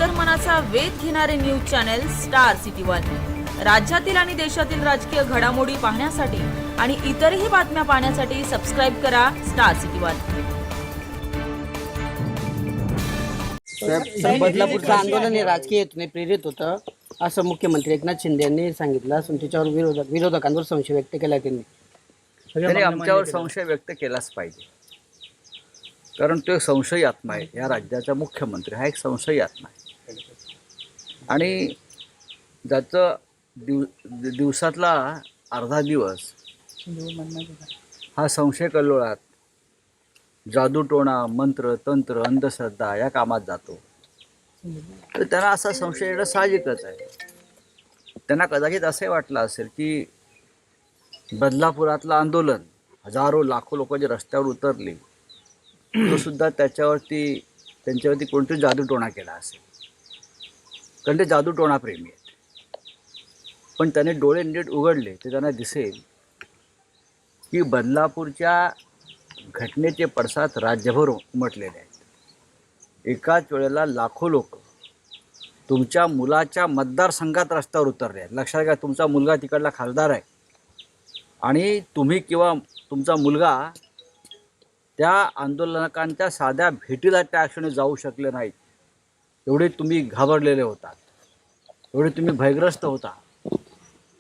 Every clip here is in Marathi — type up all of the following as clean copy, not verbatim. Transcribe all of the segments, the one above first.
अंतर्मनाचा वेध घेणारे news channel star city one. राज्यातील आणि देशातील राजकीय घडामोडी पाहण्यासाठी आणि इतरही बातम्या पाहण्यासाठी सबस्क्राइब करा स्टार सिटी वन। बदलापूरचं आंदोलन हे राजकीय हेतूने प्रेरित होतं असं मुख्यमंत्री एकनाथ शिंदे यांनी सांगितलं असून त्याच्यावर विरोधकांवर संशय व्यक्त केला त्यांनी आमच्यावर संशय व्यक्त केलाच पाहिजे, कारण तो एक संशयी आत्मा आहे। या राज्याचा मुख्यमंत्री हा एक संशयी आत्मा आहे आणि ज्याचं दिवसातला अर्धा दिवस हा संशय कल्लोळात जादूटोणा, मंत्र, तंत्र, अंधश्रद्धा या कामात जातो, तर त्यांना असा संशय येणं साहजिकच आहे। त्यांना कदाचित असे वाटलं असेल की बदलापुरातलं आंदोलन, हजारो लाखो लोक जे रस्त्यावर उतरले, तो सुद्धा त्यांच्यावरती कोणतरी जादूटोणा केला असेल, कारण ते जादूटोणा प्रेमी आहेत। पण त्याने डोळे नीट उघडले तर त्यांना दिसेल की बदलापूरच्या घटनेचे पडसाद राज्यभर उमटलेले आहेत। एकाच वेळेला लाखो लोक तुमच्या मुलाच्या मतदारसंघात रस्त्यावर उतरले आहेत। लक्षात घ्या, तुमचा मुलगा तिकडला खासदार आहे आणि तुम्ही किंवा तुमचा मुलगा त्या आंदोलकांच्या साध्या भेटीला त्या क्षणी जाऊ शकले नाहीत, एवढे तुम्ही घाबरलेले होतात, एवढे तुम्ही भयग्रस्त होता।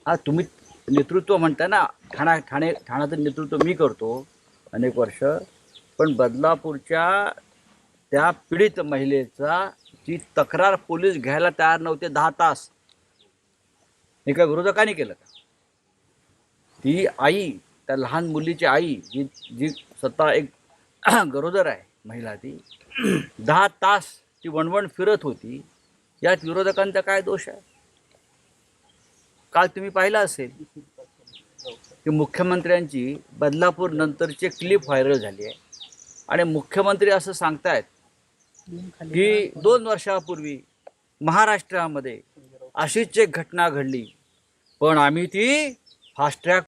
हा तुम्ही नेतृत्व म्हणता ना, ठाण्याचं नेतृत्व मी करतो अनेक वर्ष, पण बदलापूरच्या त्या पीडित महिलेचा ती तक्रार पोलीस घ्यायला तयार नव्हते 10 तास। एका विरोधकाने केलं का? ती आई, त्या लहान मुलीची आई जी स्वतः एक गरोदर आहे महिला, ती 10 तास ती वणवण फिरत होती, यात विरोधकांचा काय दोष आहे? काल तुम्ही पाहिलं असेल की मुख्यमंत्र्यांची बदलापूर नंतरची क्लिप व्हायरल झाली आहे आणि मुख्यमंत्री असं सांगतायत की 2 वर्षापूर्वी महाराष्ट्रामध्ये अशीच एक घटना घडली, पण आम्ही ती फास्ट ट्रॅक